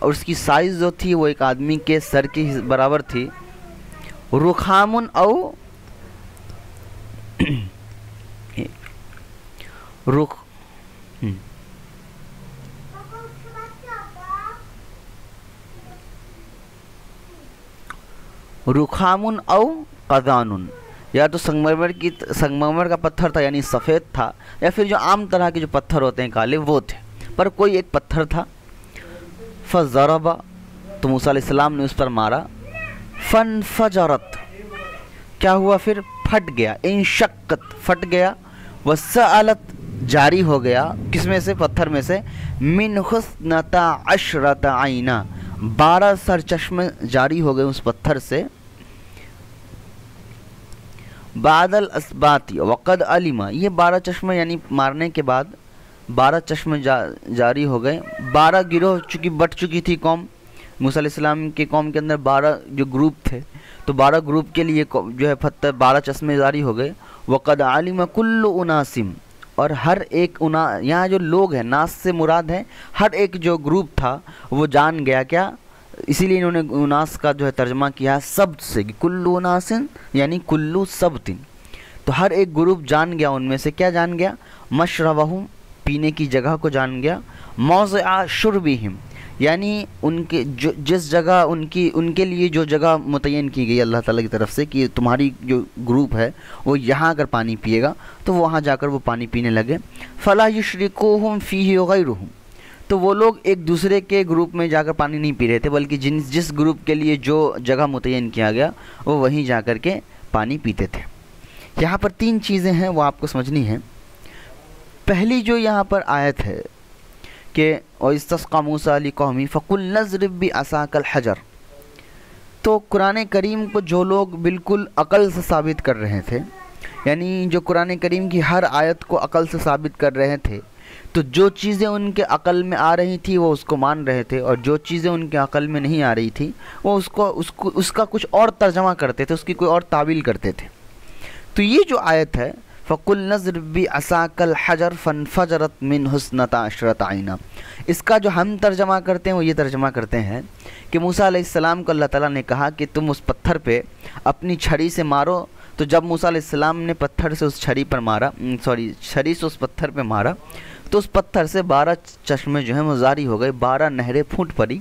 اور اس کی سائز جو تھی وہ ایک آدمی کے سر کے برابر تھی. رخامن او رخ رخامن او قذانن، یا تو سنگمرمر کا پتھر تھا یعنی سفید تھا، یا پھر جو عام طرح کے جو پتھر ہوتے ہیں کالے وہ تھے، پر کوئی ایک پتھر تھا. فضرب، تو موسیٰ علیہ السلام نے اس پر مارا. فانفجرت، کیا ہوا پھر؟ پھٹ گیا. انشقت، پھٹ گیا. وسالت، جاری ہو گیا. کس میں سے؟ پتھر میں سے. من حسنتا عشرت عینا، 12 سرچشمے جاری ہو گئے اس پتھر سے. بعد الاسباط وقد علم، یہ 12 چشمے یعنی مارنے کے بعد 12 چشمے جاری ہو گئے. 12 گروہ چونکہ بٹ چکی تھی قوم، موسیٰ علیہ السلام کی قوم کے اندر 12 جو گروپ تھے، تو 12 گروپ کے لیے جو ہے 12 چشمے جاری ہو گئے. وقد علم کل اناس، اور ہر ایک یہاں جو لوگ ہیں، ناس سے مراد ہے ہر ایک جو گروپ تھا وہ جان گیا. کیا؟ اسی لیے انہوں نے اناس کا جو ہے ترجمہ کیا سبت سے، کلو اناس یعنی کلو سبت. تو ہر ایک گروپ جان گیا ان میں سے. کیا جان گیا؟ مشربہم، پینے کی جگہ کو جان گیا. موضع شربہم، یعنی ان کے جس جگہ ان کے لیے جو جگہ متعین کی گئی اللہ تعالیٰ کی طرف سے کہ تمہاری جو گروپ ہے وہ یہاں اگر پانی پیے گا تو وہاں جا کر وہ پانی پینے لگے. فلا یشرکوہم فیہ غیرہم، تو وہ لوگ ایک دوسرے کے گروپ میں جا کر پانی نہیں پی رہے تھے، بلکہ جس گروپ کے لیے جو جگہ متعین کیا گیا وہ وہیں جا کر کے پانی پیتے تھے. یہاں پر 3 چیزیں ہیں وہ آپ کو سمجھنی ہیں. پہلی جو یہاں پر آیت ہے کہ وَإِسْتَسْقَىٰ مُوسَىٰ لِقَوْمِهِ فَقُلْ نَضْرِب بِعَصَاكَ الْحَجَرَ، تو قرآن کریم کو جو لوگ بالکل عقل سے ثابت کر رہے تھے، یعنی جو قرآن کریم کی ہر آیت کو عقل سے ثابت کر رہے تھے، تو جو چیزیں ان کے عقل میں آ رہی تھی وہ اس کو مان رہے تھے، اور جو چیزیں ان کے عقل میں نہیں آ رہی تھی وہ اس کا کچھ اور ترجمہ کرتے تھے، اس کی کوئی اور تعویل کرتے تھے. تو یہ جو آیت ہے فَقُلْ نَضْرِب بِعَصَاكَ الْحَجَرَ فَانْفَجَرَتْ مِنْ حُسْنَتَا عَشْرَةَ عَيْنًا، اس کا جو ہم ترجمہ کرتے ہیں وہ یہ ترجمہ کرتے ہیں کہ موسیٰ علیہ السلام کو اللہ تعالیٰ نے کہا کہ تم اس پتھر پہ اپنی چھڑی سے مارو. تو جب موسیٰ علیہ السلام نے پتھر سے اس چھڑی سے اس پتھر پہ مارا تو اس پتھر سے 12 چشمے جو ہیں وہ جاری ہو گئے، 12 نہریں پھوٹ پڑی.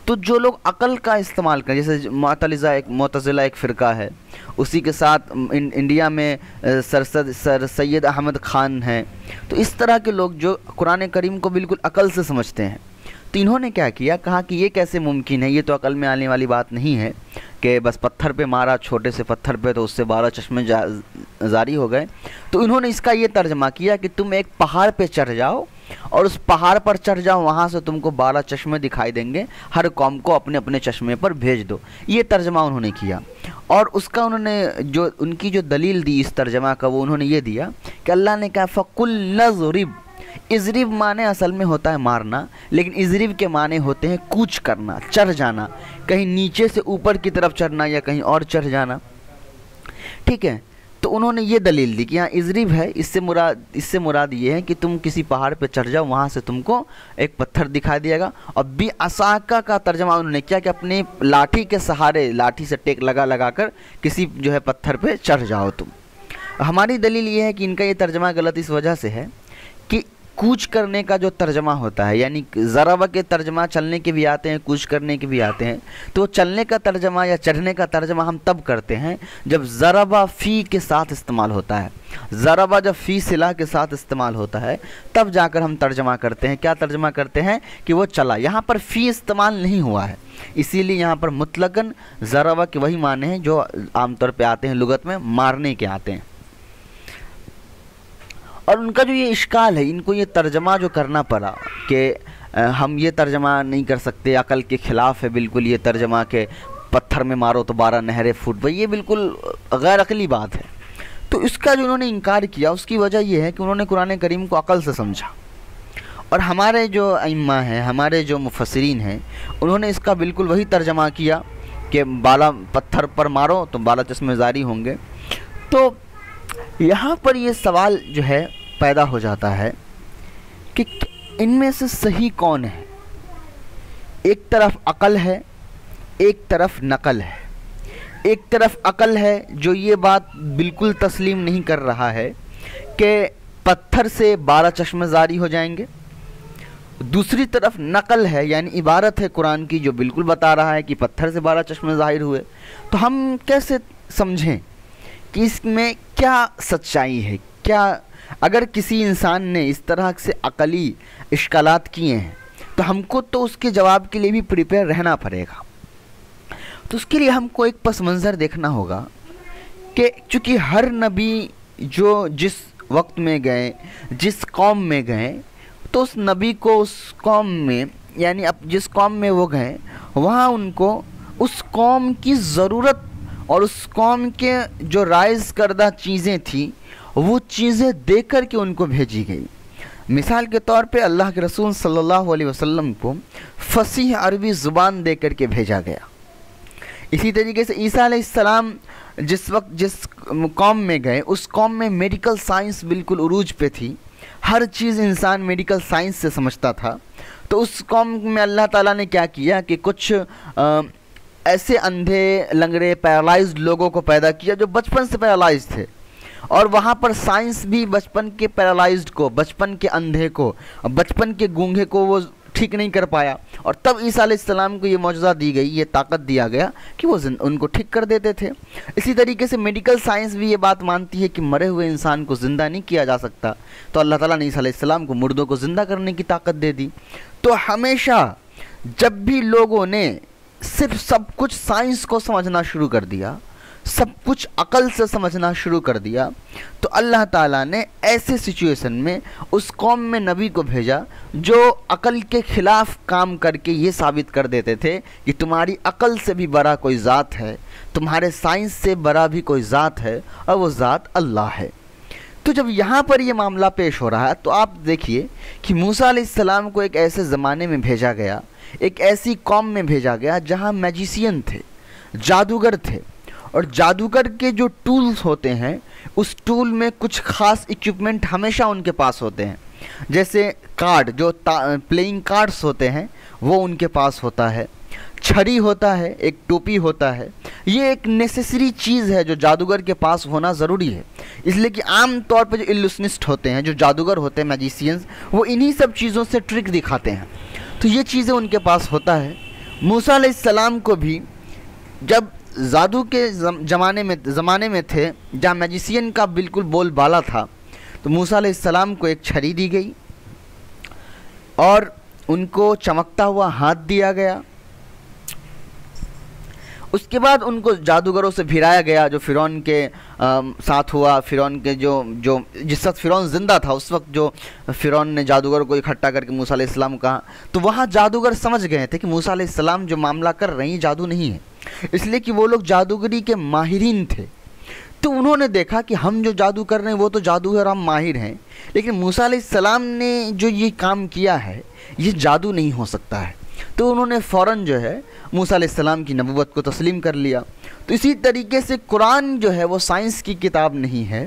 تو جو لوگ عقل کا استعمال کریں، جیسے معتزلہ ایک فرقہ ہے، اسی کے ساتھ انڈیا میں سر سید احمد خان ہیں، تو اس طرح کے لوگ جو قرآن کریم کو بالکل عقل سے سمجھتے ہیں، تو انہوں نے کیا کیا؟ کہا کہ یہ کیسے ممکن ہے، یہ تو عقل میں آنے والی بات نہیں ہے کہ بس پتھر پہ مارا، چھوٹے سے پتھر پہ، تو اس سے 12 چشمے جاری ہو گئے. تو انہوں نے اس کا یہ ترجمہ کیا کہ تم ایک پہاڑ پہ چڑھ جاؤ اور اس پہاڑ پر چڑھ جاؤ، وہاں سے تم کو 12 چشمے دکھائی دیں گے، ہر قوم کو اپنے اپنے چشمے پر بھیج دو. یہ ترجمہ انہوں نے کیا، اور اس کا انہوں نے جو ان کی جو دلیل دی اس ترجمہ کا وہ انہوں نے یہ دیا کہ اللہ نے کہا فَقُلْ نَضْرِب. اضرب معنی اصل میں ہوتا ہے مارنا، لیکن اضرب کے معنی ہوتے ہیں کوچ کرنا، چڑھ جانا، کہیں نیچے سے اوپر کی طرف چڑھنا یا کہیں اور چڑھ جانا. ٹھیک ہے، تو انہوں نے یہ دلیل دی کہ یہاں اضرب ہے، اس سے مراد یہ ہے کہ تم کسی پہاڑ پہ چڑھ جاؤ، وہاں سے تم کو ایک پتھر دکھائی دے گا. اور بعصاکا کا ترجمہ انہوں نے کیا کہ اپنے لاٹھی کے سہارے، لاٹھی سے ٹیک لگا کر کسی جو ہے پتھر پہ چڑھ جاؤ تم. ہماری دلیل یہ ہے کہ ان کا یہ ترجمہ غلط اس وجہ سے ہے کہ کوچ کرنے کا جو ترجمہ ہوتا ہے، یعنی ضرب کے ترجمہ چلنے کے بھی آتے ہیں، کوچ کرنے کے بھی آتے ہیں، تو چلنے کا ترجمہ یا چڑھنے کا ترجمہ ہم تب کرتے ہیں جب ضرب فی کے ساتھ استعمال ہوتا ہے. ضرب جب فی صلہ کے ساتھ استعمال ہوتا ہے تب جا کر ہم ترجمہ کرتے ہیں. کیا ترجمہ کرتے ہیں؟ کہ وہ چلا. یہاں پر فی استعمال نہیں ہوا ہے، اسی لیے یہاں پر مطلقاً ضرب کے وہی معنی ہیں جو عام طور پہ آتے ہیں لغت میں، مارنے کے آتے ہیں. اور ان کا جو یہ اشکال ہے، ان کو یہ ترجمہ جو کرنا پڑا کہ ہم یہ ترجمہ نہیں کر سکتے، عقل کے خلاف ہے بالکل یہ ترجمہ کہ پتھر میں مارو تو 12 نہریں پھوٹ پڑی، یہ بالکل غیر عقلی بات ہے. تو اس کا جو انہوں نے انکار کیا اس کی وجہ یہ ہے کہ انہوں نے قرآن کریم کو عقل سے سمجھا. اور ہمارے جو ائمہ ہیں، ہمارے جو مفسرین ہیں، انہوں نے اس کا بالکل وہی ترجمہ کیا کہ 12 پتھر پر مارو تو 12 چشمے جاری ہوں گے. تو یہاں پر یہ سوال جو ہے پیدا ہو جاتا ہے کہ ان میں سے صحیح کون ہے؟ ایک طرف عقل ہے، ایک طرف نقل ہے۔ ایک طرف عقل ہے جو یہ بات بالکل تسلیم نہیں کر رہا ہے کہ پتھر سے 12 چشمے جاری ہو جائیں گے۔ دوسری طرف نقل ہے، یعنی عبارت ہے قرآن کی جو بالکل بتا رہا ہے کہ پتھر سے 12 چشمے ظاہر ہوئے۔ تو ہم کیسے سمجھیں کہ اس میں کیا سچائی ہے؟ کیا اگر کسی انسان نے اس طرح سے عقلی اشکالات کیے ہیں تو ہم کو تو اس کے جواب کے لیے بھی پریپیئر رہنا پڑے گا۔ تو اس کے لیے ہم کو ایک پس منظر دیکھنا ہوگا کہ چونکہ ہر نبی جو جس وقت میں گئے، جس قوم میں گئے، تو اس نبی کو اس قوم میں، یعنی اب جس قوم میں وہ گئے وہاں ان کو اس قوم کی ضرورت اور اس قوم کے جو رائز کردہ چیزیں تھیں وہ چیزیں دے کر کے ان کو بھیجی گئی۔ مثال کے طور پہ اللہ کے رسول صلی اللہ علیہ وسلم کو فصیح عربی زبان دے کر کے بھیجا گیا۔ اسی طریقے سے عیسیٰ علیہ السلام جس وقت جس قوم میں گئے اس قوم میں میڈیکل سائنس بالکل عروج پہ تھی، ہر چیز انسان میڈیکل سائنس سے سمجھتا تھا۔ تو اس قوم میں اللہ تعالیٰ نے کیا کیا کہ کچھ ایسے اندھے لنگڑے پیرالائزڈ لوگوں کو پیدا کیا جو بچپن سے پیرالائزڈ تھے، اور وہاں پر سائنس بھی بچپن کے پیرالائزڈ کو، بچپن کے اندھے کو، بچپن کے گونگے کو وہ ٹھیک نہیں کر پایا، اور تب عیسیٰ علیہ السلام کو یہ معجزہ دی گئی، یہ طاقت دیا گیا کہ وہ ان کو ٹھیک کر دیتے تھے۔ اسی طریقے سے میڈیکل سائنس بھی یہ بات مانتی ہے کہ مرے ہوئے انسان کو زندہ نہیں کیا جا سکتا، تو اللہ تعالیٰ نے عیسیٰ علیہ السلام کو مردوں کو زندہ کرنے کی طاقت دے دی۔ تو ہمیشہ جب بھی لوگوں نے صرف سب کچھ سائنس کو سمجھنا شروع کر دیا، سب کچھ عقل سے سمجھنا شروع کر دیا، تو اللہ تعالیٰ نے ایسے سچویشن میں اس قوم میں نبی کو بھیجا جو عقل کے خلاف کام کر کے یہ ثابت کر دیتے تھے کہ تمہاری عقل سے بھی بڑا کوئی ذات ہے، تمہارے سائنس سے بڑا بھی کوئی ذات ہے، اور وہ ذات اللہ ہے۔ تو جب یہاں پر یہ معاملہ پیش ہو رہا ہے تو آپ دیکھیے کہ موسیٰ علیہ السلام کو ایک ایسے زمانے میں بھیجا گیا، ایک ایسی قوم میں بھیجا گیا جہاں میجیشین تھے، جادوگر تھے، اور جادوگر کے جو ٹولز ہوتے ہیں اس ٹول میں کچھ خاص ایکوپمنٹ ہمیشہ ان کے پاس ہوتے ہیں، جیسے کارڈ، جو پلینگ کارڈز ہوتے ہیں وہ ان کے پاس ہوتا ہے، چھڑی ہوتا ہے، ایک ٹوپی ہوتا ہے۔ یہ ایک نیسیسری چیز ہے جو جادوگر کے پاس ہونا ضروری ہے، اس لیے کہ عام طور پہ جو الوشنسٹ ہوتے ہیں، جو جادوگر ہوتے ہیں، میجیشینز، وہ انہی سب چیزوں سے ٹرک دکھاتے ہیں، تو یہ چیزیں ان کے پاس ہوتا ہے۔ موسیٰ علیہ السلام کو بھی جب جادو کے زمانے میں تھے جہاں میجیشین کا بالکل بول بالا تھا، تو موسیٰ علیہ السلام کو ایک چھڑی دی گئی اور ان کو چمکتا ہوا ہاتھ دیا گیا۔ اس کے بعد ان کو جادوگروں سے بھرایا گیا، جو فرعون کے ساتھ ہوا۔ فرعون کے جو جس وقت فرعون زندہ تھا اس وقت جو فرعون نے جادوگروں کو اکٹھا کر کے موسیٰ علیہ السلام کو کہا، تو وہاں جادوگر سمجھ گئے تھے کہ موسیٰ علیہ السلام جو معاملہ کر رہے ہیں جادو نہیں ہے، اس لیے کہ وہ لوگ جادوگری کے ماہرین تھے۔ تو انہوں نے دیکھا کہ ہم جو جادو کر رہے ہیں وہ تو جادو ہے اور ہم ماہر ہیں، لیکن موسیٰ علیہ السلام نے جو یہ کام کیا ہے یہ جادو نہیں ہو سکتا ہے۔ تو انہوں نے فوراً جو ہے موسیٰ علیہ السلام کی نبوت کو تسلیم کر لیا۔ تو اسی طریقے سے قرآن جو ہے وہ سائنس کی کتاب نہیں ہے،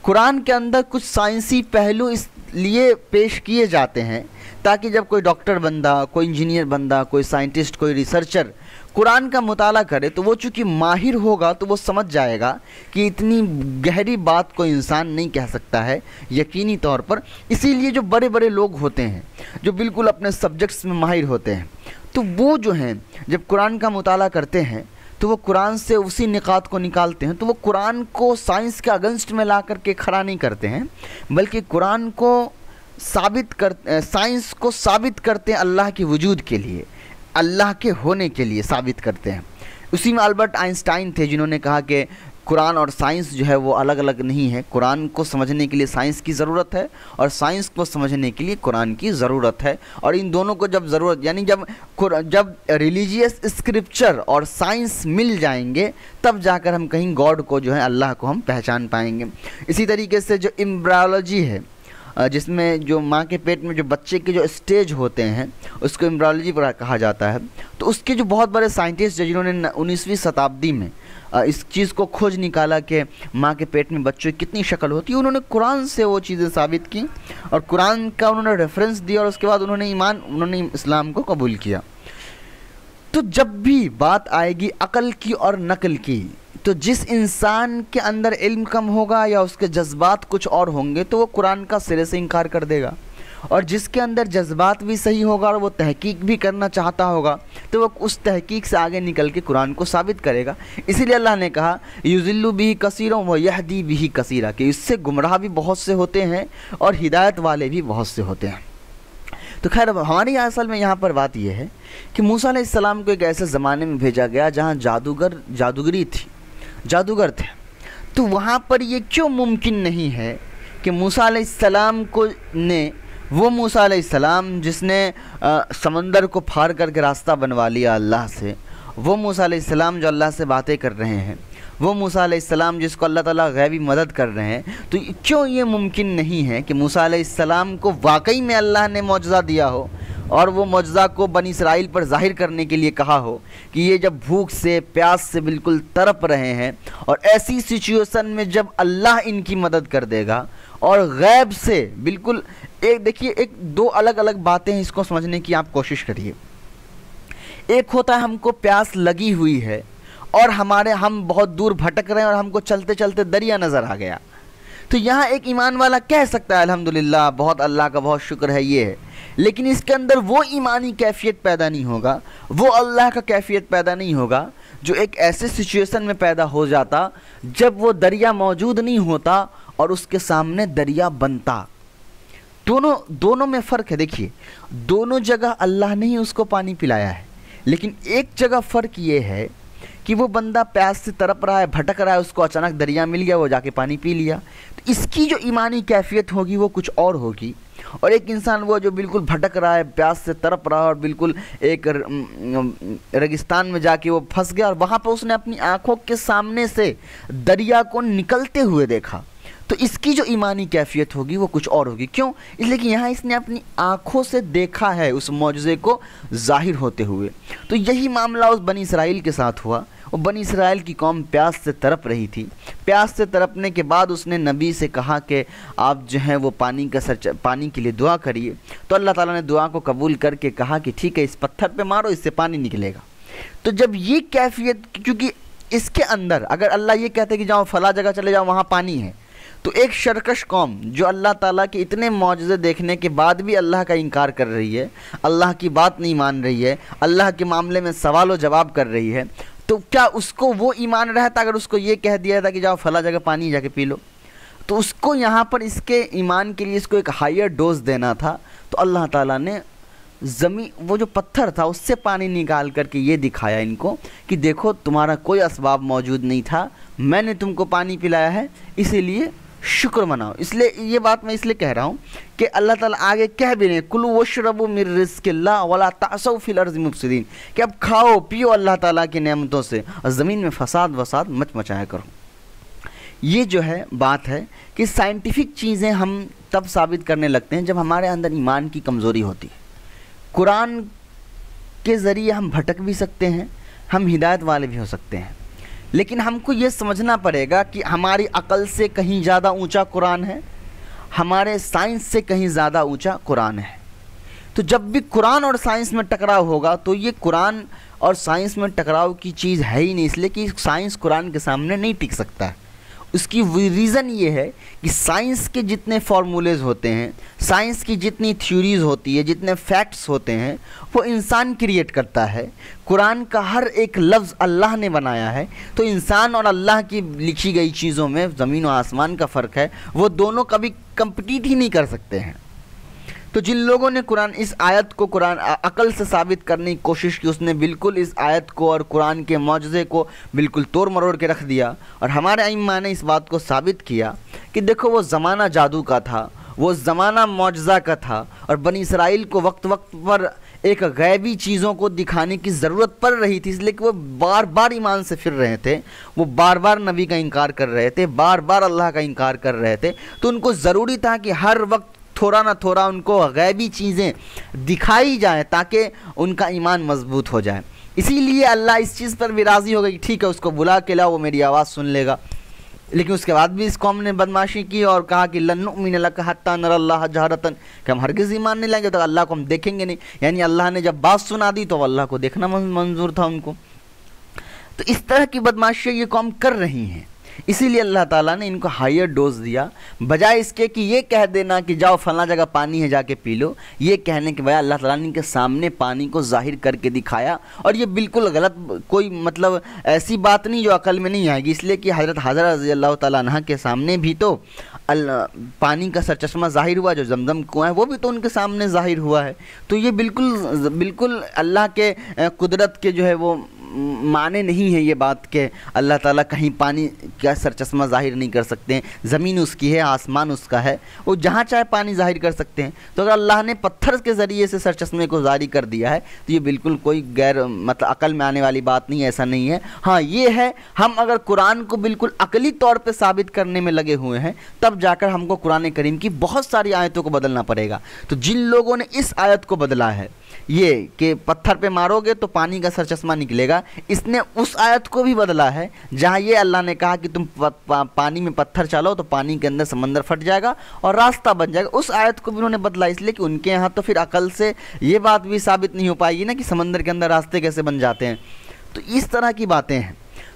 قرآن کے اندر کچھ سائنسی پہلو اس لیے پیش کیے جاتے ہیں تاکہ جب کوئی ڈاکٹر بندہ، کوئی انجینئر بندہ، کوئی سائنٹسٹ، کوئی ریسرچر قرآن کا مطالعہ کرے تو وہ چونکہ ماہر ہوگا تو وہ سمجھ جائے گا کہ اتنی گہری بات کوئی انسان نہیں کہہ سکتا ہے یقینی طور پر۔ اسی لیے جو بڑے بڑے لوگ ہوتے ہیں جو بالکل اپنے سبجیکٹس میں ماہر ہوتے ہیں، تو وہ جو ہیں جب قرآن کا مطالعہ کرتے ہیں تو وہ قرآن سے اسی نکات کو نکالتے ہیں، تو وہ قرآن کو سائنس کے اگینسٹ میں لا کر کے کھڑا نہیں کرتے ہیں، بلکہ قرآن کو سائنس کو ثابت کرتے ہیں اللہ کے وجود کے لیے، اللہ کے ہونے کے لیے ثابت کرتے ہیں۔ اسی میں البرٹ آئنسٹائن تھے جنہوں نے کہا کہ قرآن اور سائنس جو ہے وہ الگ الگ نہیں ہے، قرآن کو سمجھنے کے لیے سائنس کی ضرورت ہے اور سائنس کو سمجھنے کے لیے قرآن کی ضرورت ہے، اور ان دونوں کو جب ضرورت، یعنی جب ریلیجیس اسکرپچر اور سائنس مل جائیں گے تب جا کر ہم کہیں گاڈ کو جو ہے اللہ کو ہم پہچان پائیں گے۔ اسی طریقے سے جو ایمبرایولوجی ہے، جس میں جو ماں کے پیٹ میں جو بچے کے جو اسٹیج ہوتے ہیں اس کو ایمبرایولوجی پر کہا جاتا ہے، تو اس کے جو بہت بڑے سائنٹسٹ جنہوں نے 19ویں شتابدی میں اس چیز کو کھوج نکالا کہ ماں کے پیٹ میں بچوں کی کتنی شکل ہوتی ہے، انہوں نے قرآن سے وہ چیزیں ثابت کی اور قرآن کا انہوں نے ریفرنس دیا، اور اس کے بعد انہوں نے اسلام کو قبول کیا۔ تو جب بھی بات آئے گی عقل کی اور نقل کی، تو جس انسان کے اندر علم کم ہوگا یا اس کے جذبات کچھ اور ہوں گے تو وہ قرآن کا سرے سے انکار کر دے گا، اور جس کے اندر جذبات بھی صحیح ہوگا اور وہ تحقیق بھی کرنا چاہتا ہوگا تو وہ اس تحقیق سے آگے نکل کے قرآن کو ثابت کرے گا۔ اسی لیے اللہ نے کہا یضل بہ کثیرا ویہدی بہ کثیرا، کہ اس سے گمراہ بھی بہت سے ہوتے ہیں اور ہدایت والے بھی بہت سے ہوتے ہیں۔ تو خیر ہماری اصل میں یہاں پر بات یہ ہے کہ موسیٰ علیہ السلام کو ایک ایسے زمانے میں بھیجا گیا جہاں جادوگری تھی، جادوگر تھے، تو وہاں پر یہ کیوں ممکن نہیں ہے کہ موسیٰ علیہ السلام کو نے وہ موسیٰ علیہ السلام جس نے سمندر کو پھاڑ کر کے راستہ بنوا لیا اللہ سے، وہ موسیٰ علیہ السلام جو اللہ سے باتیں کر رہے ہیں، وہ موسیٰ علیہ السلام جس کو اللہ تعالیٰ غیبی مدد کر رہے ہیں، تو کیوں یہ ممکن نہیں ہے کہ موسیٰ علیہ السلام کو واقعی میں اللہ نے معجزہ دیا ہو اور وہ معجزہ کو بنی اسرائیل پر ظاہر کرنے کے لیے کہا ہو کہ یہ جب بھوک سے پیاس سے بالکل تڑپ رہے ہیں اور ایسی سچویشن میں جب اللہ ان کی مدد کر دے گا اور غیب سے بالکل دیکھیے ایک دو الگ الگ باتیں ہیں، اس کو سمجھنے کی آپ کوشش کریے۔ ایک ہوتا ہے ہم کو پیاس لگی ہوئی ہے اور ہم بہت دور بھٹک رہے ہیں اور ہم کو چلتے چلتے دریا نظر آ گیا، تو یہاں ایک ایمان والا کہہ سکتا ہے الحمدللہ بہت اللہ کا بہت شکر ہے یہ ہے، لیکن اس کے اندر وہ ایمانی کیفیت پیدا نہیں ہوگا، وہ اللہ کا کیفیت پیدا نہیں ہوگا جو ایک ایسے سچویشن میں پیدا ہو جاتا جب وہ دریا موجود نہیں ہوتا اور اس کے سامنے دریا بنتا۔ دونوں میں فرق ہے۔ دیکھیے دونوں جگہ اللہ نے ہی اس کو پانی پلایا ہے، لیکن ایک جگہ فرق یہ ہے کہ وہ بندہ پیاس سے تڑپ رہا ہے، بھٹک رہا ہے، اس کو اچانک دریا مل گیا، وہ جا کے پانی پی لیا، تو اس کی جو ایمانی کیفیت ہوگی وہ کچھ اور ہوگی۔ اور ایک انسان وہ جو بالکل بھٹک رہا ہے، پیاس سے تڑپ رہا ہے اور بالکل ایک ریگستان میں جا کے وہ پھنس گیا اور وہاں پہ اس نے اپنی آنکھوں کے سامنے سے دریا کو نکلتے ہوئے دیکھا، تو اس کی جو ایمانی کیفیت ہوگی وہ کچھ اور ہوگی۔ کیوں؟ اس لیے کہ یہاں اس نے اپنی آنکھوں سے دیکھا ہے اس معجزے کو ظاہر ہوتے ہوئے۔ تو یہی معاملہ اس بنی اسرائیل کے ساتھ ہوا۔ وہ بنی اسرائیل کی قوم پیاس سے تڑپ رہی تھی، پیاس سے تڑپنے کے بعد اس نے نبی سے کہا کہ آپ جو ہیں وہ پانی کے لیے دعا کریے، تو اللہ تعالیٰ نے دعا کو قبول کر کے کہا کہ ٹھیک ہے اس پتھر پہ مارو، اس سے پانی نکلے گا۔ تو جب یہ کیفیت، کیونکہ اس کے اندر اگر اللہ یہ کہتے کہ جاؤ فلاں جگہ چلے جاؤ وہاں پانی ہے، تو ایک سرکش قوم جو اللہ تعالیٰ کے اتنے معجزے دیکھنے کے بعد بھی اللہ کا انکار کر رہی ہے، اللہ کی بات نہیں مان رہی ہے، اللہ کے معاملے میں سوال و جواب کر رہی ہے، تو کیا اس کو وہ ایمان رہتا اگر اس کو یہ کہہ دیا تھا کہ جاؤ فلاں جگہ پانی جا کے پی لو؟ تو اس کو یہاں پر اس کے ایمان کے لیے اس کو ایک ہائر ڈوز دینا تھا، تو اللہ تعالیٰ نے وہ جو پتھر تھا اس سے پانی نکال کر کے یہ دکھایا ان کو کہ دیکھو تمہارا کوئی اسباب موجود نہیں تھا، میں نے تم کو پانی پلایا ہے، اسی لیے شکر مناؤ۔ اس لیے یہ بات میں اس لیے کہہ رہا ہوں کہ اللہ تعالیٰ آگے کہہ بھی نہیں کلوا واشربوا من رزق اللہ ولا تعثوا فی الارض مفسدین، کہ اب کھاؤ پیو اللہ تعالیٰ کی نعمتوں سے اور زمین میں فساد مت مچایا کرو۔ یہ جو ہے بات ہے کہ سائنٹیفک چیزیں ہم تب ثابت کرنے لگتے ہیں جب ہمارے اندر ایمان کی کمزوری ہوتی ہے۔ قرآن کے ذریعے ہم بھٹک بھی سکتے ہیں، ہم ہدایت والے بھی ہو سکتے ہیں، لیکن ہم کو یہ سمجھنا پڑے گا کہ ہماری عقل سے کہیں زیادہ اونچا قرآن ہے، ہمارے سائنس سے کہیں زیادہ اونچا قرآن ہے۔ تو جب بھی قرآن اور سائنس میں ٹکراؤ ہوگا تو یہ قرآن اور سائنس میں ٹکراؤ کی چیز ہے ہی نہیں، اس لیے کہ سائنس قرآن کے سامنے نہیں ٹک سکتا ہے۔ اس کی ریزن یہ ہے کہ سائنس کے جتنے فارمولیز ہوتے ہیں، سائنس کی جتنی تھیوریز ہوتی ہے، جتنے فیکٹس ہوتے ہیں، وہ انسان کریٹ کرتا ہے۔ قرآن کا ہر ایک لفظ اللہ نے بنایا ہے، تو انسان اور اللہ کی لکھی گئی چیزوں میں زمین و آسمان کا فرق ہے، وہ دونوں کبھی کمپٹیٹ ہی نہیں کر سکتے ہیں۔ تو جن لوگوں نے اس آیت کو قرآن عقل سے ثابت کرنے کی کوشش کی، اس نے بالکل اس آیت کو اور قرآن کے معجزے کو بالکل توڑ مروڑ کے رکھ دیا، اور ہمارے ائمہ نے اس بات کو ثابت کیا کہ دیکھو وہ زمانہ جادو کا تھا، وہ زمانہ معجزہ کا تھا، اور بنی اسرائیل کو وقت پر ایک غیبی چیزوں کو دکھانے کی ضرورت پڑ رہی تھی، اس لیے کہ وہ بار بار ایمان سے پھر رہے تھے، وہ بار بار نبی کا انکار کر رہے تھے، بار بار اللہ کا انکار کر رہے تھے، تو ان کو ضروری تھا کہ ہر وقت تھوڑا نہ تھوڑا ان کو غیبی چیزیں دکھائی جائیں تاکہ ان کا ایمان مضبوط ہو جائے۔ اسی لیے اللہ اس چیز پر بھی راضی ہو گئی کہ ٹھیک ہے اس کو بلا کے لاؤ، وہ میری آواز سن لے گا۔ لیکن اس کے بعد بھی اس قوم نے بدمعاشی کی اور کہا کہ لن نؤمن لک حتی نری اللہ جہرۃ، کہ ہم ہرگز ایمان نہیں لائیں گے تو اللہ کو ہم دیکھیں گے نہیں. یعنی اللہ نے جب بات سنا دی تو اللہ کو دیکھنا منظور تھا ان کو. تو اس طرح کی بدمعاشی یہ قوم کر رہی ہیں، اسی لیے اللہ تعالیٰ نے ان کو ہائر ڈوز دیا، بجائے اس کے کہ یہ کہہ دینا کہ جاؤ فلاں جگہ پانی ہے جا کے پی لو، یہ کہنے کے بجائے اللہ تعالیٰ نے ان کے سامنے پانی کو ظاہر کر کے دکھایا. اور یہ بالکل غلط، کوئی مطلب ایسی بات نہیں جو عقل میں نہیں آئے گی، اس لیے کہ حضرت حاضرہ رضی اللہ تعالیٰ عنہ کے سامنے بھی تو پانی کا سرچشمہ ظاہر ہوا، جو زمزم کنواں ہے وہ بھی تو ان کے سامنے ظاہر ہوا ہے. تو یہ بالکل اللہ کے قدرت کے جو ہے وہ معنی نہیں ہے یہ بات کہ اللہ تعالیٰ کہیں پانی کا سرچشمہ ظاہر نہیں کر سکتے ہیں. زمین اس کی ہے، آسمان اس کا ہے، وہ جہاں چاہے پانی ظاہر کر سکتے ہیں. تو اگر اللہ نے پتھر کے ذریعے سے سرچشمے کو ظاہر کر دیا ہے تو یہ بالکل کوئی غیر مطلب عقل میں آنے والی بات نہیں ہے، ایسا نہیں ہے. ہاں یہ ہے، ہم اگر قرآن کو بالکل عقلی طور پہ ثابت کرنے میں لگے ہوئے ہیں تب جا کر ہم کو قرآن کریم کی بہت ساری آیتوں کو بدلنا پڑے گا. تو جن لوگوں نے اس آیت کو بدلا ہے، یہ کہ پتھر پہ مارو گے تو پانی کا سرچشمہ نکلے گا، اس نے اس آیت کو بھی بدلا ہے جہاں یہ اللہ نے کہا کہ تم پانی میں پتھر چالو تو پانی کے اندر سمندر پھٹ جائے گا اور راستہ بن جائے گا. اس آیت کو بھی انہوں نے بدلا، اس لیے کہ ان کے یہاں تو پھر عقل سے یہ بات بھی ثابت نہیں ہو پائے گی نا کہ سمندر کے اندر راستے کیسے بن جاتے ہیں. تو اس طرح کی باتیں ہیں.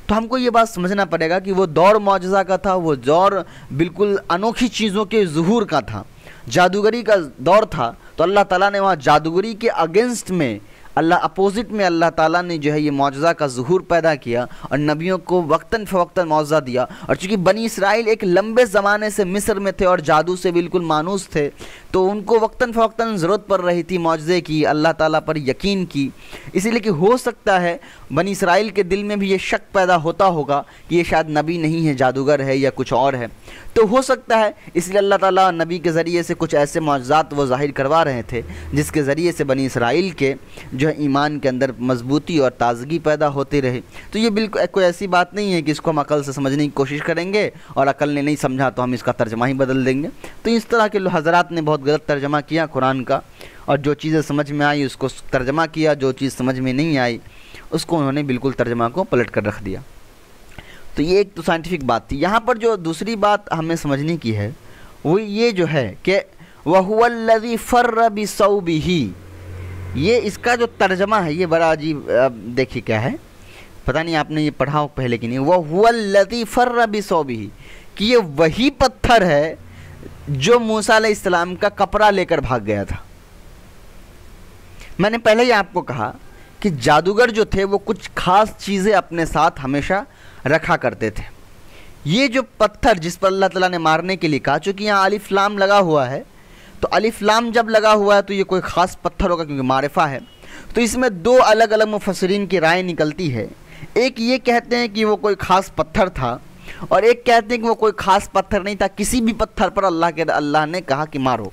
تو ہم کو یہ بات سمجھنا پڑے گا کہ وہ دور معجزہ کا تھا، وہ دور بالکل انوکھی چیزوں کے ظہور کا تھا، جادوگری کا دور تھا. تو اللہ تعالیٰ نے وہاں جادوگری کے اگینسٹ میں اپوزٹ میں اللہ تعالیٰ نے جو ہے یہ معجزہ کا ظہور پیدا کیا اور نبیوں کو وقتاً فوقتاً معجزہ دیا. اور چونکہ بنی اسرائیل ایک لمبے زمانے سے مصر میں تھے اور جادو سے بالکل مانوس تھے، تو ان کو وقتاً فوقتاً ضرورت پڑ رہی تھی معجزے کی، اللہ تعالیٰ پر یقین کی. اسی لیے کہ ہو سکتا ہے بنی اسرائیل کے دل میں بھی یہ شک پیدا ہوتا ہوگا کہ یہ شاید نبی نہیں ہے، جادوگر ہے یا کچھ اور ہے. تو ہو سکتا ہے اس لیے اللہ تعالیٰ نبی کے ذریعے سے کچھ ایسے معجزات وہ ظاہر کروا رہے تھے جس کے ذریعے سے بنی اسرائیل کے جو ہے ایمان کے اندر مضبوطی اور تازگی پیدا ہوتی رہے. تو یہ بالکل کوئی ایسی بات نہیں ہے کہ اس کو ہم عقل سے سمجھنے کی کوشش کریں گے اور عقل نے نہیں سمجھا تو ہم اس کا ترجمہ ہی بدل دیں گے. تو اس طرح کے حضرات نے بہت غلط ترجمہ کیا قرآن کا، اور جو چیزیں سمجھ میں آئی اس کو ترجمہ کیا، جو چیز سمجھ میں نہیں آئی اس کو انہوں نے بالکل ترجمہ کو پلٹ کر رکھ دیا. تو یہ ایک تو سائنٹیفک بات تھی. یہاں پر جو دوسری بات ہمیں سمجھنے کی ہے وہ یہ جو ہے کہ وَهُوَ الَّذِي فَرَّ بِثَوْبِهِ، یہ اس کا جو ترجمہ ہے یہ بڑا عجیب. دیکھیے کیا ہے، پتہ نہیں آپ نے یہ پڑھا ہو پہلے کہ نہیں. وَهُوَ الَّذِي فَرَّ بِثَوْبِهِ، کہ یہ وہی پتھر ہے جو موسیٰ علیہ السلام کا کپڑا لے کر بھاگ گیا تھا. میں نے پہلے ہی آپ کو کہا کہ جادوگر جو تھے وہ کچھ خاص چیزیں اپنے ساتھ ہمیشہ رکھا کرتے تھے. یہ جو پتھر جس پر اللہ تعالیٰ نے مارنے کے لیے کہا، چونکہ یہاں الف لام لگا ہوا ہے تو الف لام جب لگا ہوا ہے تو یہ کوئی خاص پتھر ہوگا کیونکہ معرفہ ہے. تو اس میں دو الگ الگ مفسرین کی رائے نکلتی ہے. ایک یہ کہتے ہیں کہ وہ کوئی خاص پتھر تھا، اور ایک کہتے ہیں کہ وہ کوئی خاص پتھر نہیں تھا، کسی بھی پتھر پر اللہ نے کہا کہ مارو.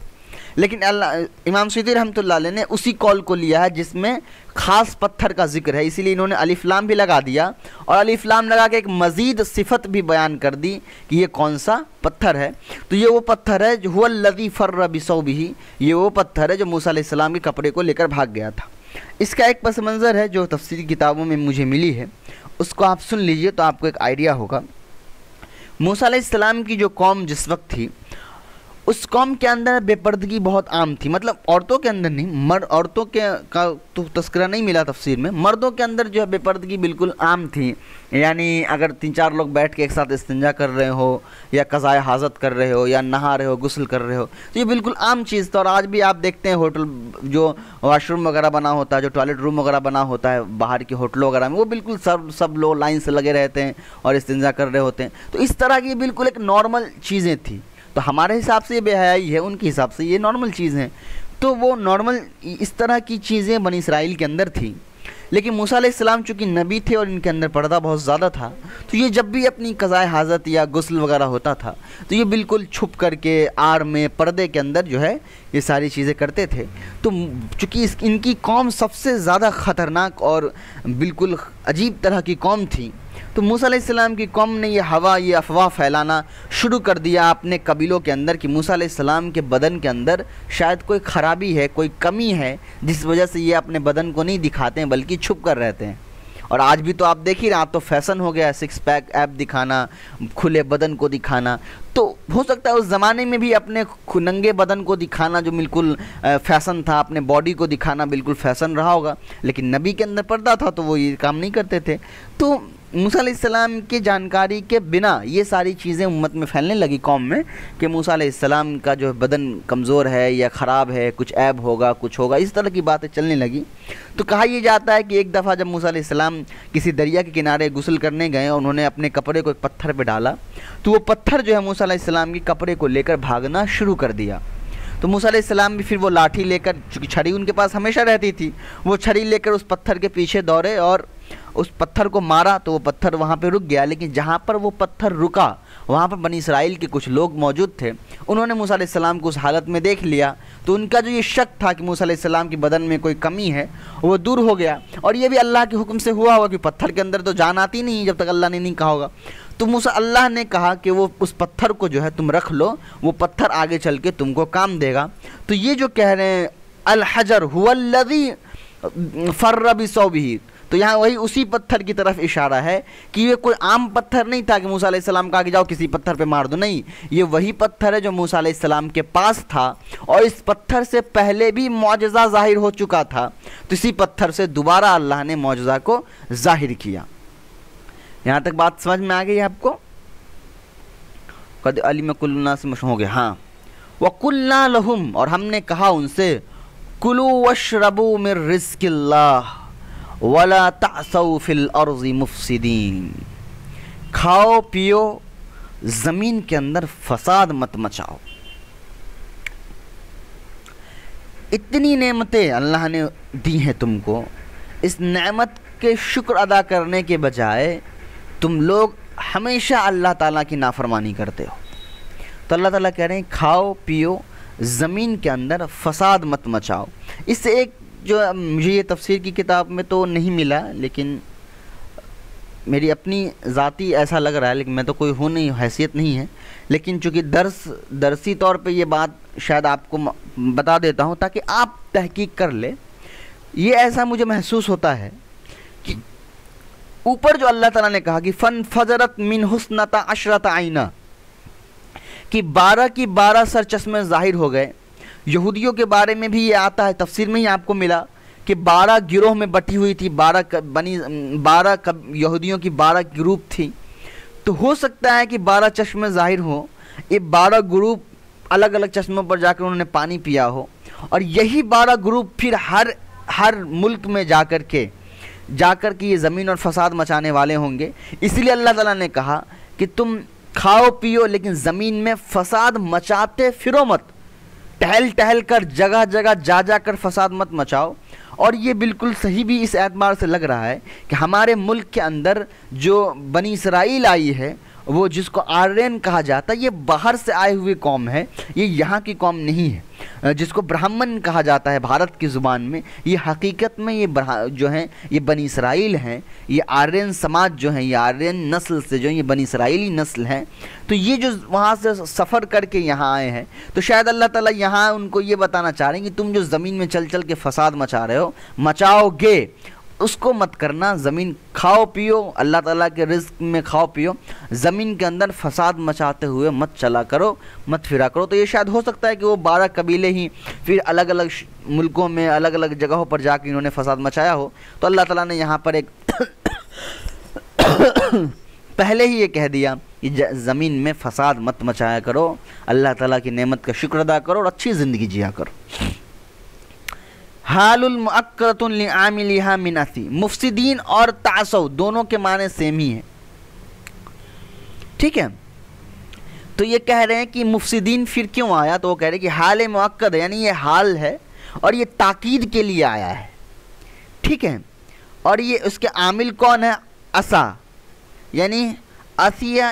لیکن امام سیوطی رحمۃ اللہ علیہ نے اسی قول کو لیا ہے جس میں خاص پتھر کا ذکر ہے، اسی لیے انہوں نے الف لام بھی لگا دیا اور الف لام لگا کے ایک مزید صفت بھی بیان کر دی کہ یہ کون سا پتھر ہے. تو یہ وہ پتھر ہے جو هو الذی فر بثوبہ، یہ وہ پتھر ہے جو موسیٰ علیہ السلام کے کپڑے کو لے کر بھاگ گیا تھا. اس کا ایک پس منظر ہے جو تفسیری کتابوں میں مجھے ملی ہے، اس کو آپ سن لیجئے تو آپ کو ایک آئیڈیا ہوگا. موسیٰ علیہ السلام کی جو قوم جس وقت تھی اس قوم کے اندر بے پردگی بہت عام تھی. مطلب عورتوں کے اندر نہیں، عورتوں کا تو تذکرہ نہیں ملا تفسیر میں، مردوں کے اندر جو ہے بے پردگی بالکل عام تھی. یعنی اگر 3-4 لوگ بیٹھ کے ایک ساتھ استنجا کر رہے ہو یا قضائے حاجت کر رہے ہو یا نہا رہے ہو، غسل کر رہے ہو، تو یہ بالکل عام چیز تھا. اور آج بھی آپ دیکھتے ہیں ہوٹل جو واش روم وغیرہ بنا ہوتا ہے، جو ٹوائلٹ روم وغیرہ بنا ہوتا ہے باہر کے ہوٹلوں وغیرہ میں، وہ بالکل سب لوگ لائن سے لگے رہتے ہیں اور استنجا کر رہے ہوتے ہیں. تو اس طرح کی بالکل ایک نارمل چیزیں تھیں. تو ہمارے حساب سے یہ بے حیائی ہے، ان کے حساب سے یہ نارمل چیز ہیں. تو وہ نارمل اس طرح کی چیزیں بنی اسرائیل کے اندر تھیں. لیکن موسیٰ علیہ السلام چونکہ نبی تھے اور ان کے اندر پردہ بہت زیادہ تھا، تو یہ جب بھی اپنی قضائے حاجت یا غسل وغیرہ ہوتا تھا تو یہ بالکل چھپ کر کے آڑ میں پردے کے اندر جو ہے یہ ساری چیزیں کرتے تھے. تو چونکہ ان کی قوم سب سے زیادہ خطرناک اور بالکل عجیب طرح کی قوم تھی، تو موسیٰ علیہ السلام کی قوم نے یہ افواہ پھیلانا شروع کر دیا اپنے قبیلوں کے اندر کہ موسیٰ علیہ السلام کے بدن کے اندر شاید کوئی خرابی ہے، کوئی کمی ہے، جس وجہ سے یہ اپنے بدن کو نہیں دکھاتے ہیں بلکہ چھپ کر رہتے ہیں. اور آج بھی تو آپ دیکھ ہی رہے ہیں، آپ تو فیشن ہو گیا سکس پیک ایپ دکھانا، کھلے بدن کو دکھانا. تو ہو سکتا ہے اس زمانے میں بھی اپنے ننگے بدن کو دکھانا جو بالکل فیشن تھا، اپنے باڈی کو دکھانا بالکل فیشن رہا ہوگا، لیکن نبی کے اندر پردہ تھا تو وہ یہ کام نہیں کرتے تھے. تو موسیٰ علیہ السلام کی جانکاری کے بنا یہ ساری چیزیں امت میں پھیلنے لگی قوم میں کہ موسیٰ علیہ السلام کا جو بدن کمزور ہے یا خراب ہے، کچھ عیب ہوگا، کچھ ہوگا، اس طرح کی باتیں چلنے لگی. تو کہا یہ جاتا ہے کہ ایک دفعہ جب موسیٰ علیہ السلام کسی دریا کے کنارے غسل کرنے گئے، انہوں نے اپنے کپڑے کو ایک پتھر پہ ڈالا، تو وہ پتھر جو ہے موسیٰ علیہ السلام کی کپڑے کو لے کر بھاگنا شروع کر دیا. تو موسیٰ علیہ السلام بھی پھر وہ لاٹھی لے کر، چونکہ چھڑی ان کے پاس ہمیشہ رہتی تھی، وہ چھڑی لے کر اس پتھر کے پیچھے دوڑے اور اس پتھر کو مارا تو وہ پتھر وہاں پہ رک گیا. لیکن جہاں پر وہ پتھر رکا وہاں پر بنی اسرائیل کے کچھ لوگ موجود تھے، انہوں نے موسیٰ علیہ السلام کو اس حالت میں دیکھ لیا، تو ان کا جو یہ شک تھا کہ موسیٰ علیہ السلام کی بدن میں کوئی کمی ہے وہ دور ہو گیا. اور یہ بھی اللہ کے حکم سے ہوا ہوگا کہ پتھر کے اندر تو جان آتی نہیں جب تک اللہ نے نہیں کہا ہوگا. تو اللہ نے کہا کہ وہ اس پتھر کو جو ہے تم رکھ لو، وہ پتھر آگے چل کے تم کو کام دے گا. تو یہ جو کہہ رہے ہیں الحجر هو الذی فر بثوبہ، تو یہاں وہی اسی پتھر کی طرف اشارہ ہے کہ یہ کوئی عام پتھر نہیں تھا کہ موسیٰ علیہ السلام کہا کہ جاؤ کسی پتھر پہ مار دو، نہیں، یہ وہی پتھر ہے جو موسیٰ علیہ السلام کے پاس تھا اور اس پتھر سے پہلے بھی معجزہ ظاہر ہو چکا تھا، تو اسی پتھر سے دوبارہ اللہ نے معجزہ کو ظاہر کیا. یہاں تک بات سمجھ میں آ گئی ہے آپ کو؟ قد علم کل الناس مشہور ہو گیا. ہاں، وَقُلْنَا لَهُمْ، اور ہم نے کہا ان سے، کُلُوا وَاشْرَبُوا مِن رِزْقِ اللَّهِ وَلَا تَعْثَوْا فِي الْأَرْضِ مُفْسِدِينَ، کھاؤ پیو، زمین کے اندر فساد مت مچاؤ. اتنی نعمتیں اللہ نے دی ہیں تم کو، اس نعمت کے شکر ادا کرنے کے بجائے تم لوگ ہمیشہ اللہ تعالیٰ کی نافرمانی کرتے ہو. تو اللہ تعالیٰ کہہ رہے ہیں کھاؤ پیو، زمین کے اندر فساد مت مچاؤ. اس سے ایک جو مجھے یہ تفسیر کی کتاب میں تو نہیں ملا، لیکن میری اپنی ذاتی ایسا لگ رہا ہے، لیکن میں تو کوئی ہوں نہیں، حیثیت نہیں ہے، لیکن چونکہ درسی طور پہ یہ بات شاید آپ کو بتا دیتا ہوں تاکہ آپ تحقیق کر لیں. یہ ایسا مجھے محسوس ہوتا ہے کہ اوپر جو اللہ تعالیٰ نے کہا کہ فن فجرت من حسنتا عشرت عینہ، کہ 12 کی 12 سر چشمے ظاہر ہو گئے. یہودیوں کے بارے میں بھی یہ آتا ہے، تفسیر میں ہی آپ کو ملا کہ 12 گروہ میں بٹی ہوئی تھی، 12 یہودیوں کی 12 گروپ تھی. تو ہو سکتا ہے کہ 12 چشمے ظاہر ہوں، یہ 12 گروپ الگ الگ چشموں پر جا کر انہوں نے پانی پیا ہو، اور یہی 12 گروپ پھر ہر ملک میں جا کر کے یہ زمین اور فساد مچانے والے ہوں گے. اس لیے اللہ تعالیٰ نے کہا کہ تم کھاؤ پیو لیکن زمین میں فساد مچاتے پھرو مت، ٹہل کر جگہ جگہ جا کر فساد مت مچاؤ. اور یہ بالکل صحیح بھی اس اعتبار سے لگ رہا ہے کہ ہمارے ملک کے اندر جو بنی اسرائیل آئی ہے، وہ جس کو آرین کہا جاتا ہے، یہ باہر سے آئے ہوئے قوم ہے، یہ یہاں کی قوم نہیں ہے. جس کو برہمن کہا جاتا ہے بھارت کی زبان میں، یہ حقیقت میں یہ جو ہیں یہ بنی اسرائیل ہیں. یہ آرین سماج جو ہیں، یہ آرین نسل سے جو ہیں، یہ بنی اسرائیلی نسل ہیں. تو یہ جو وہاں سے سفر کر کے یہاں آئے ہیں، تو شاید اللہ تعالیٰ یہاں ان کو یہ بتانا چاہ رہے ہیں کہ تم جو زمین میں چل کے فساد مچا رہے ہو، مچاؤ گے، اس کو مت کرنا. زمین کھاؤ پیو، اللہ تعالیٰ کے رزق میں کھاؤ پیو، زمین کے اندر فساد مچاتے ہوئے مت چلا کرو، مت پھرا کرو. تو یہ شاید ہو سکتا ہے کہ وہ 12 قبیلے ہی پھر الگ الگ ملکوں میں الگ الگ جگہوں پر جا کے انہوں نے فساد مچایا ہو. تو اللہ تعالیٰ نے یہاں پر ایک پہلے ہی یہ کہہ دیا کہ زمین میں فساد مت مچایا کرو، اللہ تعالیٰ کی نعمت کا شکر ادا کرو اور اچھی زندگی جیا کرو. حال المؤکرۃ لعاملها من اثی، مفسدین اور تعصوا دونوں کے معنی سیم ہی ہیں، ٹھیک ہے. تو یہ کہہ رہے ہیں کہ مفسدین پھر کیوں آیا، تو وہ کہہ رہے ہیں کہ حال مؤکد یعنی یہ حال ہے اور یہ تاکید کے لیے آیا ہے، ٹھیک ہے. اور یہ اس کے عامل کون ہے؟ عصا، یعنی عصیہ،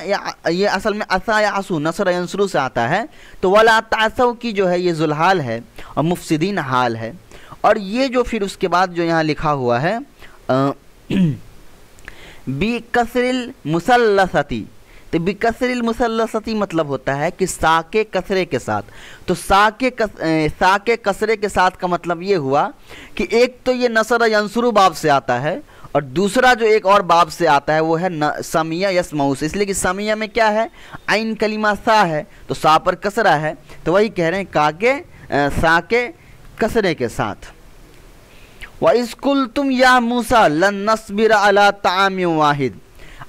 یہ اصل میں عصا یا عصو نصر ینصرو سے آتا ہے. تو ولا تعصوا کی جو ہے یہ ذوالحال ہے اور مفسدین حال ہے. اور یہ جو پھر اس کے بعد جو یہاں لکھا ہوا ہے بِکَسْرِ الْمُثَلَّثَةِ، تو بِکَسْرِ الْمُثَلَّثَةِ مطلب ہوتا ہے کہ سا کے کسرے کے ساتھ. تو سا کے کسرے کے ساتھ کا مطلب یہ ہوا کہ ایک تو یہ نصر ینصرو باب سے آتا ہے، اور دوسرا جو ایک اور باب سے آتا ہے وہ ہے سمیہ یسمعو سے، اس لیے کہ سمیہ میں کیا ہے، عین کلمہ سا ہے تو سا پر کسرہ ہے، تو وہی کہہ رہے ہیں کا کے سا کے کسرے کے ساتھ۔ وَإِذْ قُلْتُمْ يَا مُوسَىٰ لَن نَّصْبِرَ عَلَىٰ طَعَامٍ وَاحِدٍ،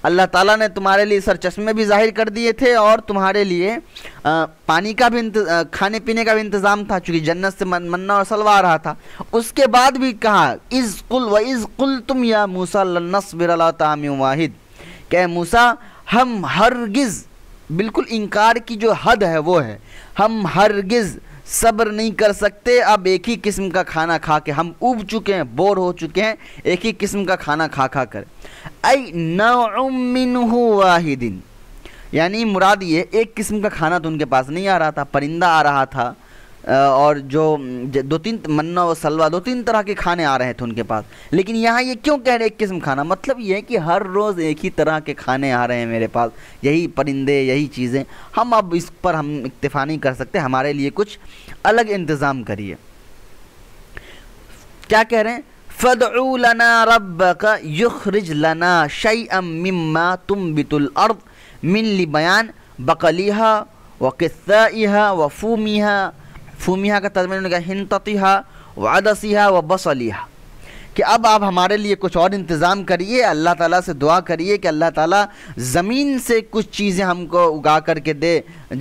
اللہ تعالیٰ نے تمہارے لیے سرچشمے بھی ظاہر کر دیے تھے اور تمہارے لیے پانی کا بھی کھانے پینے کا بھی انتظام تھا، چونکہ جنت سے منہ اور سلوہ آ رہا تھا۔ اس کے بعد بھی کہا وَإِذْ قُلْتُمْ يَا مُوسَىٰ لَن نَّصْبِرَ عَلَىٰ طَعَامٍ وَاحِدٍ، کہ موسیٰ ہم ہرگز، بالکل انکار کی جو حد ہے وہ ہے، ہم ہرگز صبر نہیں کر سکتے اب ایک ہی قسم کا کھانا کھا کے، ہم اوب چکے ہیں، بور ہو چکے ہیں ایک ہی قسم کا کھانا کھا کر۔ ای نوع منہ واحد، یعنی مراد یہ ایک قسم کا کھانا تو ان کے پاس نہیں آ رہا تھا، پرندہ آ رہا تھا اور جو دو تین منہ و سلوہ، دو تین طرح کے کھانے آ رہے تھے ان کے پاس، لیکن یہاں یہ کیوں کہہ رہے ایک قسم کھانا؟ مطلب یہ ہے کہ ہر روز ایک ہی طرح کے کھانے آ رہے ہیں میرے پاس، یہی پرندے، یہی چیزیں، ہم اب اس پر ہم اکتفا نہیں کر سکتے، ہمارے لیے کچھ الگ انتظام کریے۔ کیا کہہ رہے ہیں؟ فَادْعُوا لَنَا رَبَّكَ يُخْرِجْ لَنَا شَيْئًا مِّمَّا تُنبِتُ الْأَرْضُ مِن لِبَيَانِ بَقَلِهَا وَقِثَّائِهَا وَفُومِهَا، فومیہ کا ترجمہ انہوں نے کہا ہنطتها وعدسها وبصلها، کہ اب آپ ہمارے لیے کچھ اور انتظام کریے، اللہ تعالیٰ سے دعا کریے کہ اللہ تعالیٰ زمین سے کچھ چیزیں ہم کو اگا کر کے دے،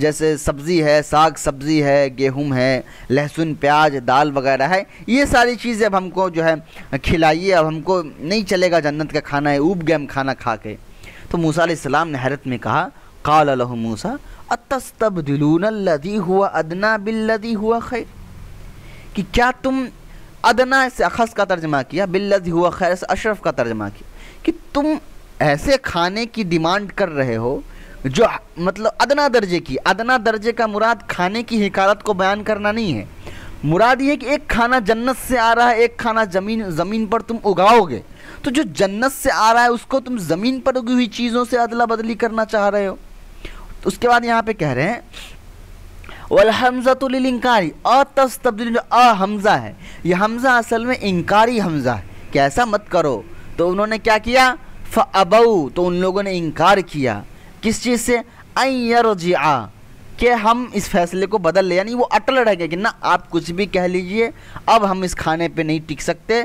جیسے سبزی ہے، ساگ سبزی ہے، گیہوں ہے، لہسن پیاز دال وغیرہ ہے، یہ ساری چیزیں اب ہم کو جو ہے کھلائیے، اب ہم کو نہیں چلے گا جنت کا کھانا ہے، اوب گئے ہم کھانا کھا کے۔ تو موسیٰ علیہ السلام نے حیرت میں کہا قال له موسیٰ اتستبدلون الذی هو ادنی بالذی هو خیر، کہ کیا تم ادنا سے اخص کا ترجمہ کیا، بالذی هو خیر سے اشرف کا ترجمہ کیا، کہ تم ایسے کھانے کی ڈیمانڈ کر رہے ہو جو مطلب ادنا درجے کی، ادنا درجے کا مراد کھانے کی حقارت کو بیان کرنا نہیں ہے، مراد یہ ہے کہ ایک کھانا جنت سے آ رہا ہے، ایک کھانا زمین پر تم اگاؤ گے، تو جو جنت سے آ رہا ہے اس کو تم زمین پر اگی ہوئی چیزوں سے ادلا بدلی کرنا چاہ رہے ہو۔ اس کے بعد یہاں پہ کہہ رہے ہیں والحمزۃ للانکاری، تستبدل، جو حمزہ ہے یہ حمزہ اصل میں انکاری حمزہ ہے کہ ایسا مت کرو، تو انہوں نے کیا کیا، فابوا، تو ان لوگوں نے انکار کیا، کس چیز سے، ان یرجعا، کہ ہم اس فیصلے کو بدل لیں، یعنی وہ اٹل رہ گئے کہ نہ آپ کچھ بھی کہہ لیجئے، اب ہم اس کھانے پہ نہیں ٹک سکتے۔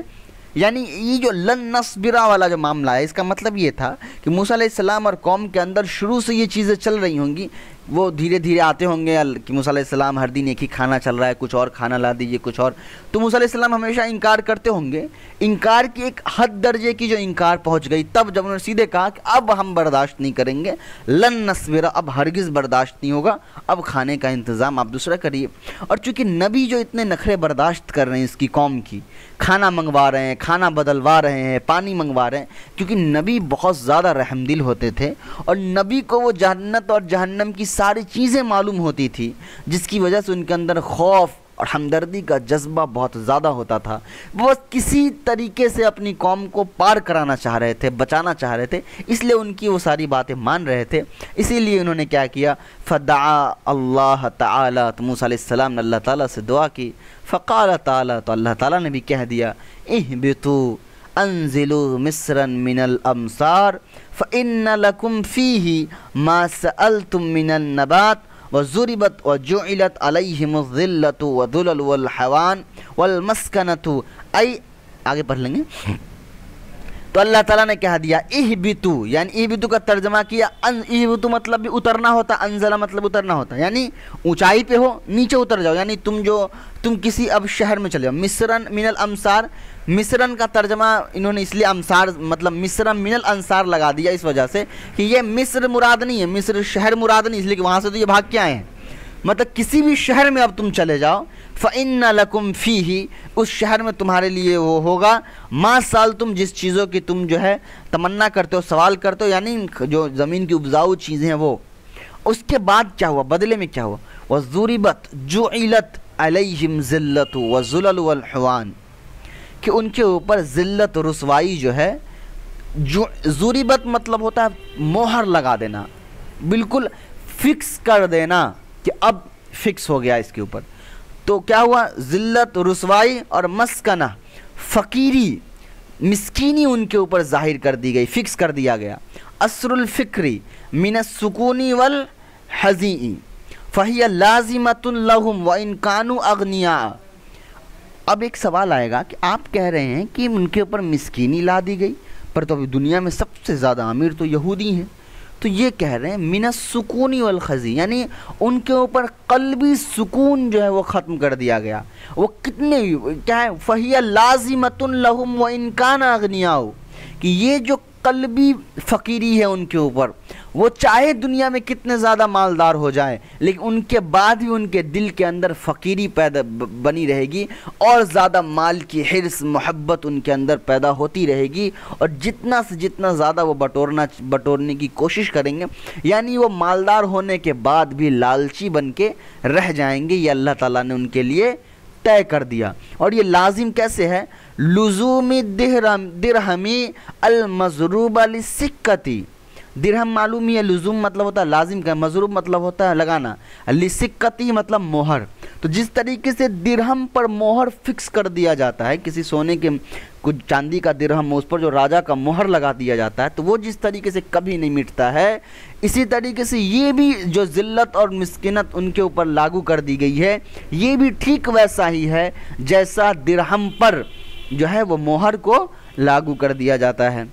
یعنی یہ جو لن نصبرا والا جو معاملہ ہے، اس کا مطلب یہ تھا کہ موسیٰ علیہ السلام اور قوم کے اندر شروع سے یہ چیزیں چل رہی ہوں گی، وہ دھیرے دھیرے آتے ہوں گے کہ موسیٰ علیہ السلام ہر دن ایک ہی کھانا چل رہا ہے، کچھ اور کھانا لا دیجیے، کچھ اور، تو موسیٰ علیہ السلام ہمیشہ انکار کرتے ہوں گے، انکار کی ایک حد درجے کی جو انکار پہنچ گئی، تب جب انہوں نے سیدھے کہا کہ اب ہم برداشت نہیں کریں گے، لن نصبرا، اب ہرگز برداشت نہیں ہوگا، اب کھانے کا انتظام آپ دوسرا کریے۔ اور چونکہ نبی جو اتنے نخرے برداشت کر رہے ہیں اس کی قوم کی، کھانا منگوا رہے ہیں، کھانا بدلوا رہے ہیں، پانی منگوا رہے ہیں، کیونکہ نبی بہت زیادہ رحم دل ہوتے تھے اور نبی کو وہ جنت اور جہنم کی ساری چیزیں معلوم ہوتی تھی، جس کی وجہ سے ان کے اندر خوف اور ہمدردی کا جذبہ بہت زیادہ ہوتا تھا، وہ کسی طریقے سے اپنی قوم کو پار کرانا چاہ رہے تھے، بچانا چاہ رہے تھے، اس لیے ان کی وہ ساری باتیں مان رہے تھے، اسی لیے انہوں نے کیا کیا، فدعا اللہ تعالی، تو موسیٰ علیہ السلام نے اللہ تعالیٰ سے دعا کی، فقال تعالی، تو اللہ تعالیٰ نے بھی کہہ دیا، اہبطوا انزلوا مصرا من الامصار فإن لكم فيه ما سألتم من النبات وضربت وجعلت عليهم الذلة والذلل والحوان والمسكنة، ای آگے پڑھ لیں گے۔ تو اللہ تعالیٰ نے کہہ دیا اہبتو، یعنی اہبتو کا ترجمہ کیا، اہبتو مطلب بھی اترنا ہوتا، انزلہ مطلب اترنا ہوتا، یعنی اونچائی پہ ہو نیچے اتر جاؤ، یعنی تم کسی اب شہر میں چلے جاؤ، مصرن من الامصار، مصرن کا ترجمہ انہوں نے اس لیے امصار مطلب مصرن من الانصار لگا دیا اس وجہ سے کہ یہ مصر مراد نہیں ہے، مصر شہر مراد نہیں، اس لیے کہ وہاں سے تو یہ بھاگ کے آئے ہیں، مطلب کسی بھی شہر میں اب تم چلے جاؤ، فَإِنَّ لَكُمْ فِيهِ، اس شہر میں تمہارے لیے وہ ہوگا، ما سال تم جس چیزوں کی تم جو ہے تمنا کرتے ہو، سوال کرتے ہو، یعنی جو زمین کی اپجاؤ چیزیں ہیں وہ۔ اس کے بعد کیا ہوا، بدلے میں کیا ہوا، وَضُرِبَتْ جُعِلَتْ عَلَيْهِمْ ذِلَّةُ وَالذُّلَلُ وَالْحَوَانُ، کہ ان کے اوپر ذلت رسوائی جو ہے، ضربت مطلب ہوتا ہے مہر لگا دینا، بالکل فکس کر دینا کہ اب فکس ہو گیا اس کے اوپر، تو کیا ہوا، ذلت رسوائی اور مسکنہ فقیری، مسکینی ان کے اوپر ظاہر کر دی گئی، فکس کر دیا گیا۔ اسر الفکری من السکون والحزی فہی لازمۃ لہم وان کانوا اغنیاء۔ اب ایک سوال آئے گا کہ آپ کہہ رہے ہیں کہ ان کے اوپر مسکینی لا دی گئی، پر تو ابھی دنیا میں سب سے زیادہ امیر تو یہودی ہیں، تو یہ کہہ رہے ہیں من السکون والخزی، یعنی ان کے اوپر قلبی سکون جو ہے وہ ختم کر دیا گیا۔ وہ کتنے کیا ہے، فَهِيَ لَازِمَةٌ لَهُمْ وَإِنْ كَانَ أَغْنِيَاءُ، کہ یہ جو قلبی فقیری ہے ان کے اوپر، وہ چاہے دنیا میں کتنے زیادہ مالدار ہو جائے لیکن ان کے بعد بھی ان کے دل کے اندر فقیری پیدا بنی رہے گی، اور زیادہ مال کی حرص محبت ان کے اندر پیدا ہوتی رہے گی، اور جتنا سے جتنا زیادہ وہ بٹورنے کی کوشش کریں گے، یعنی وہ مالدار ہونے کے بعد بھی لالچی بن کے رہ جائیں گے۔ یہ اللہ تعالیٰ نے ان کے لیے طے کر دیا۔ اور یہ لازم کیسے ہے؟ لزوم درہمی المضروب للسکتی، درہم معلوم ہی ہے، لزوم مطلب ہوتا ہے لازم کا، مضروب مطلب ہوتا ہے لگانا، لسکتی مطلب مہر۔ تو جس طریقے سے درہم پر مہر فکس کر دیا جاتا ہے، کسی سونے کے کچھ چاندی کا درہم اس پر جو راجہ کا مہر لگا دیا جاتا ہے تو وہ جس طریقے سے کبھی نہیں مٹتا ہے، اسی طریقے سے یہ بھی جو ذلت اور مسکنت ان کے اوپر لاگو کر دی گئی ہے، یہ بھی ٹھیک ویسا ہی ہے جیسا درہم پر جو ہے وہ مہر کو لاگو کر دیا جاتا ہے۔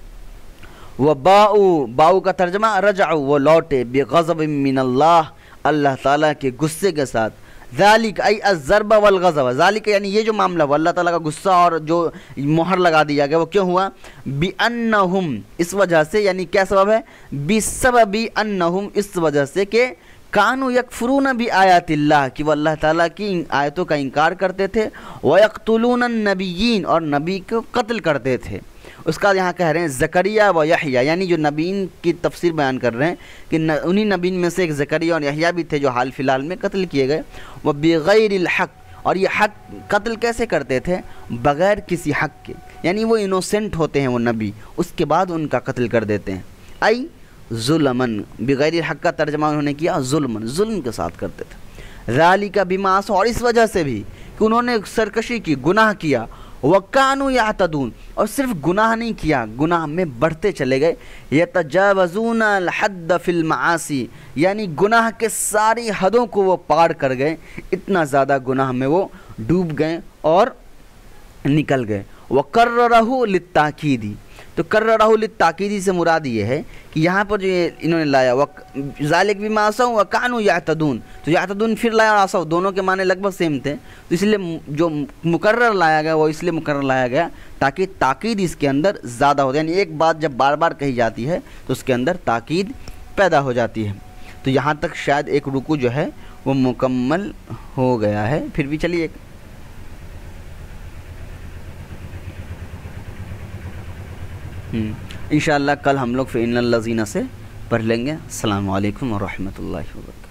باؤ کا ترجمہ رجعوا، وہ لوٹے، بغضب من اللہ، اللہ تعالیٰ کے غصے کے ساتھ۔ ذالک ای الضرب والغضب، ذالک یعنی یہ جو معاملہ ہوا، اللہ تعالیٰ کا غصہ اور جو مہر لگا دیا گیا، وہ کیوں ہوا؟ بِأَنَّهُمْ، اس وجہ سے، یعنی کیا سبب ہے؟ بِسَبَبِ أَنَّهُمْ، اس وجہ سے کہ کانوا یکفرون بآیات اللہ، کہ وہ اللہ تعالیٰ کی آیتوں کا انکار کرتے تھے، وَيَقْتُلُونَ النَّبِيِّينَ، اور نبی کو قتل کرتے تھے۔ اس کا یہاں کہہ رہے ہیں زکریا و یحییٰ، یعنی جو نبیین کی تفسیر بیان کر رہے ہیں کہ انہی نبیین میں سے ایک زکریا اور یحییٰ بھی تھے جو حال فی الحال میں قتل کیے گئے۔ وَبِغَيْرِ الْحَقِّ، اور یہ حق قتل کیسے کرتے تھے؟ بغیر کسی حق کے، یعنی وہ انوسنٹ ہوتے ہیں وہ نبی، اس کے بعد ان کا قتل کر دیتے ہیں۔ ای ظلمن، بغیر الحق کا ترجمہ انہوں نے کیا ظلمن، ظلم کے ساتھ کرتے تھے۔ ذالک بما عصوا، اور اس وجہ سے بھی کہ انہوں نے سرکشی کی، گناہ کیا۔ وَكَانُوا يَعْتَدُونَ، اور صرف گناہ نہیں کیا، گناہ میں بڑھتے چلے گئے۔ يَتَجَاوَزُونَ الْحَدَّ فِي الْمَعَاصِي، یعنی گناہ کے ساری حدوں کو وہ پار کر گئے، اتنا زیادہ گناہ میں وہ ڈوب گئے اور نکل گئے۔ وَقَرَّرَهُ لِلتَّاكِيدِ، تو کررہ للتاکیدی سے مراد یہ ہے کہ یہاں پر جو انہوں نے لایا ذالک بما عصوا وکانوا یعتدون، تو یعتدون پھر لایا اور عصوا، دونوں کے معنی لگ بھگ سیم تھے، تو اس لیے جو مکرر لایا گیا وہ اس لیے مکرر لایا گیا تاکہ تاکید اس کے اندر زیادہ ہو، یعنی ایک بات جب بار بار کہی جاتی ہے تو اس کے اندر تاکید پیدا ہو جاتی ہے۔ تو یہاں تک شاید ایک رکوع جو ہے وہ مکمل ہو گیا ہے، پھر بھی چلیے انشاءاللہ کل ہم لوگ فإن الذین سے پڑھ لیں گے۔ السلام علیکم ورحمۃ اللہ وبرکاتہ۔